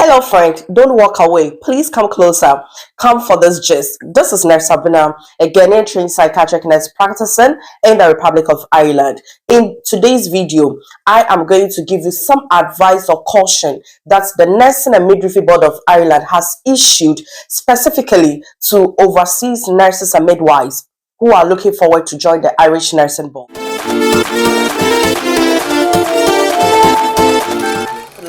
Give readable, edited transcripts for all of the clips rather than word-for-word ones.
Hello, friend. Don't walk away. Please come closer. Come for this gist. This is Nurse Sabina, a Ghanaian trained psychiatric nurse practicing in the Republic of Ireland. In today's video, I am going to give you some advice or caution that the Nursing and Midwifery Board of Ireland has issued specifically to overseas nurses and midwives who are looking forward to join the Irish Nursing Board.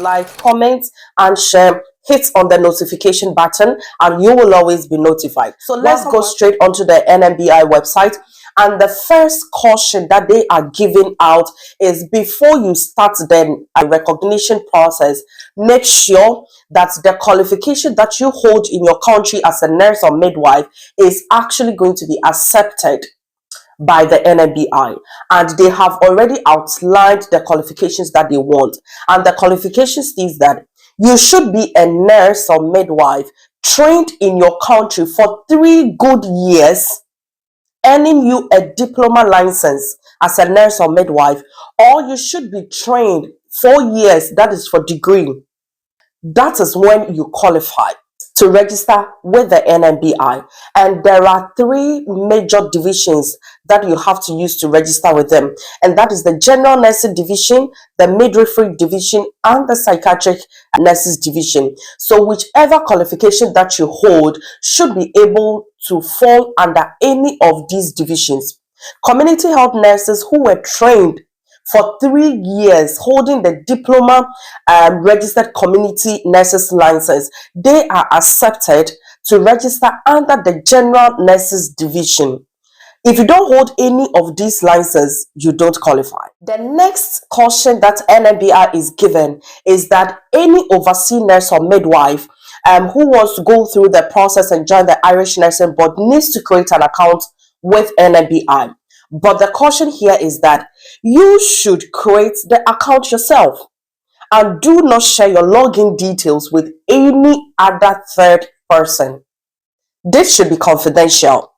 Like, comment, and share. Hit on the notification button and you will always be notified. So let's go straight onto the Nmbi website. And the first caution that they are giving out is before you start the recognition process, make sure that the qualification that you hold in your country as a nurse or midwife is actually going to be accepted by the Nmbi, and they have already outlined the qualifications that they want. And the qualification states that you should be a nurse or midwife trained in your country for 3 good years, earning you a diploma license as a nurse or midwife, or you should be trained 4 years, that is for degree. That is when you qualify to register with the Nmbi. And there are 3 major divisions that you have to use to register with them, and that is the general nursing division, the midwifery division, and the psychiatric nurses division. So whichever qualification that you hold should be able to fall under any of these divisions. Community health nurses who were trained for 3 years holding the diploma registered community nurses license, they are accepted to register under the general nurses division. If you don't hold any of these licenses, you don't qualify. The next caution that Nmbi is given is that any overseas nurse or midwife who wants to go through the process and join the Irish Nursing Board needs to create an account with Nmbi. But the caution here is that you should create the account yourself and do not share your login details with any other third person. This should be confidential,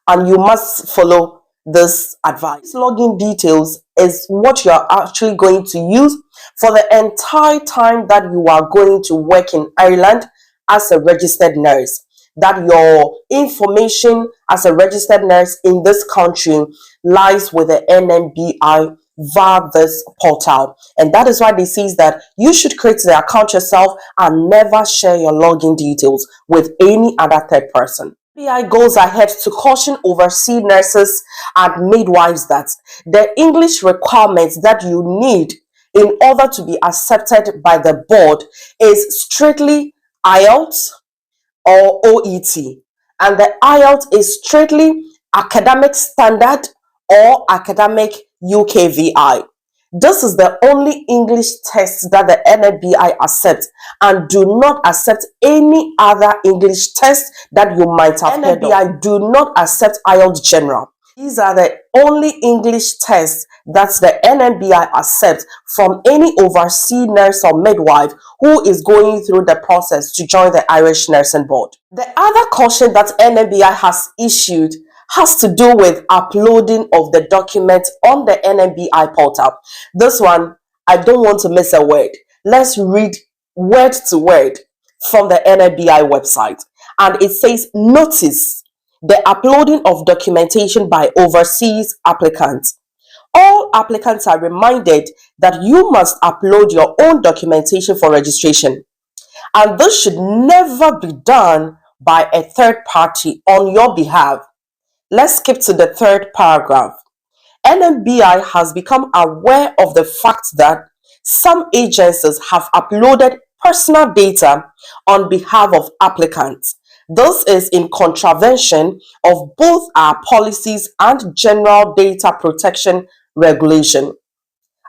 and you must follow this advice. Login details is what you are actually going to use for the entire time that you are going to work in Ireland as a registered nurse. That your information as a registered nurse in this country lies with the Nmbi via this portal. And that is why they say that you should create the account yourself and never share your login details with any other third person. Nmbi goes ahead to caution overseas nurses and midwives that the English requirements that you need in order to be accepted by the board is strictly IELTS or OET, and the IELTS is strictly academic standard or academic UKVI. This is the only English test that the Nmbi accepts, and do not accept any other English test that you might have heard of. Nmbi do not accept IELTS General. These are the only English tests that the Nmbi accepts from any overseas nurse or midwife who is going through the process to join the Irish Nursing Board. The other caution that Nmbi has issued has to do with uploading of the document on the Nmbi portal. This one, I don't want to miss a word. Let's read word to word from the Nmbi website. And it says, notice the uploading of documentation by overseas applicants. All applicants are reminded that you must upload your own documentation for registration, and this should never be done by a third party on your behalf. Let's skip to the third paragraph. Nmbi has become aware of the fact that some agencies have uploaded personal data on behalf of applicants. This is in contravention of both our policies and general data protection regulation.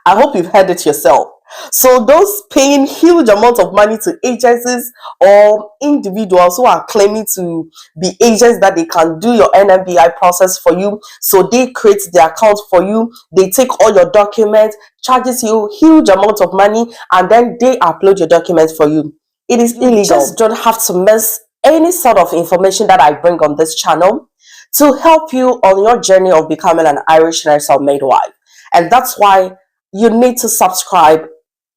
I hope you've heard it yourself. So those paying huge amounts of money to agencies or individuals who are claiming to be agents that they can do your Nmbi process for you, so they create the account for you, they take all your documents, charges you huge amounts of money, and then they upload your documents for you. It is illegal. You just don't have to miss any sort of information that I bring on this channel to help you on your journey of becoming an Irish nurse or midwife. And that's why you need to subscribe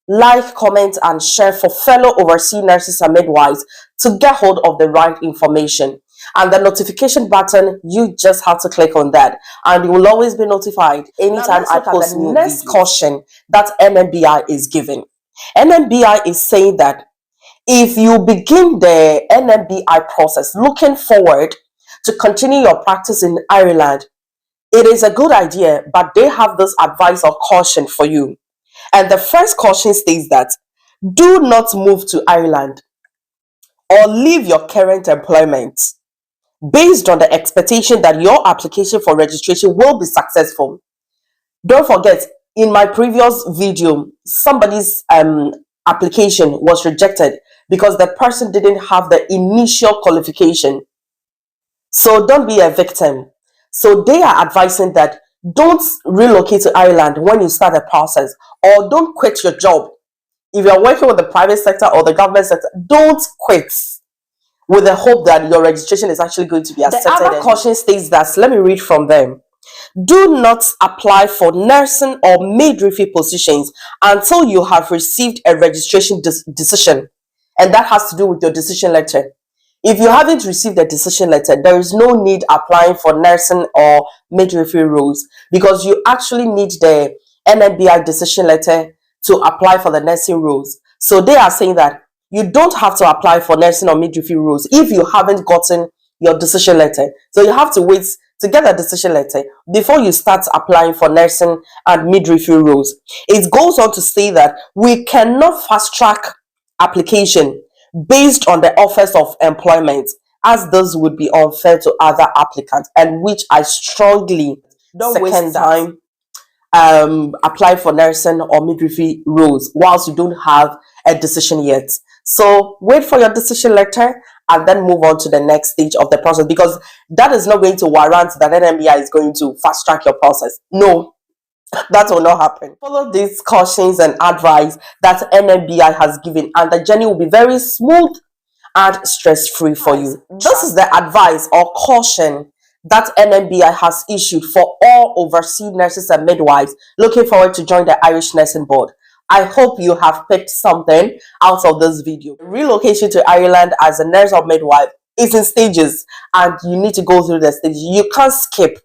like, comment, and share for fellow overseas nurses and midwives to get hold of the right information. And the notification button, you just have to click on that, and you will always be notified anytime I post new videos. Next caution that NMBI is giving. NMBI is saying that if you begin the NMBI process looking forward to continue your practice in Ireland, it is a good idea, but they have this advice or caution for you. And the first caution states that do not move to Ireland or leave your current employment based on the expectation that your application for registration will be successful. Don't forget, in my previous video, somebody's application was rejected because the person didn't have the initial qualification. So don't be a victim. So they are advising that don't relocate to Ireland when you start the process, or don't quit your job. If you're working with the private sector or the government sector, don't quit with the hope that your registration is actually going to be accepted. The other caution states that, let me read from them. Do not apply for nursing or midwifery positions until you have received a registration decision. And that has to do with your decision letter. If you haven't received a decision letter, there is no need applying for nursing or midwifery roles, because you actually need the NMBI decision letter to apply for the nursing roles. So they are saying that you don't have to apply for nursing or midwifery roles if you haven't gotten your decision letter. So you have to wait to get a decision letter before you start applying for nursing and midwifery roles. It goes on to say that we cannot fast track application based on the offers of employment, as this would be unfair to other applicants, and which I strongly don't waste time apply for nursing or midwifery roles whilst you don't have a decision yet. So wait for your decision letter and then move on to the next stage of the process, because that is not going to warrant that NMBI is going to fast track your process. No, that will not happen. Follow these cautions and advice that NMBI has given, and the journey will be very smooth and stress-free for you. This is the advice or caution that NMBI has issued for all overseas nurses and midwives looking forward to join the Irish Nursing Board. I hope you have picked something out of this video. Relocation to Ireland as a nurse or midwife is in stages, and you need to go through the stages. You can't skip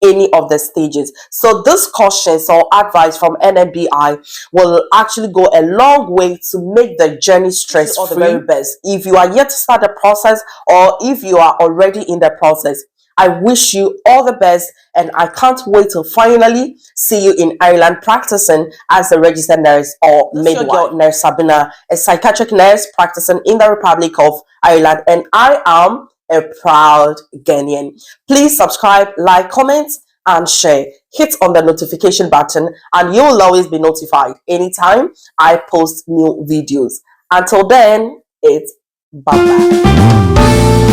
any of the stages. So this cautions or advice from NMBI will actually go a long way to make the journey stress-free. The very best. If you are yet to start the process, or if you are already in the process, I wish you all the best, and I can't wait to finally see you in Ireland practicing as a registered nurse or midwife. Nurse Sabina, a psychiatric nurse practicing in the Republic of Ireland, and I am a proud Ghanaian. Please subscribe, like, comment, and share. Hit on the notification button, and you will always be notified anytime I post new videos. Until then, it's bye-bye.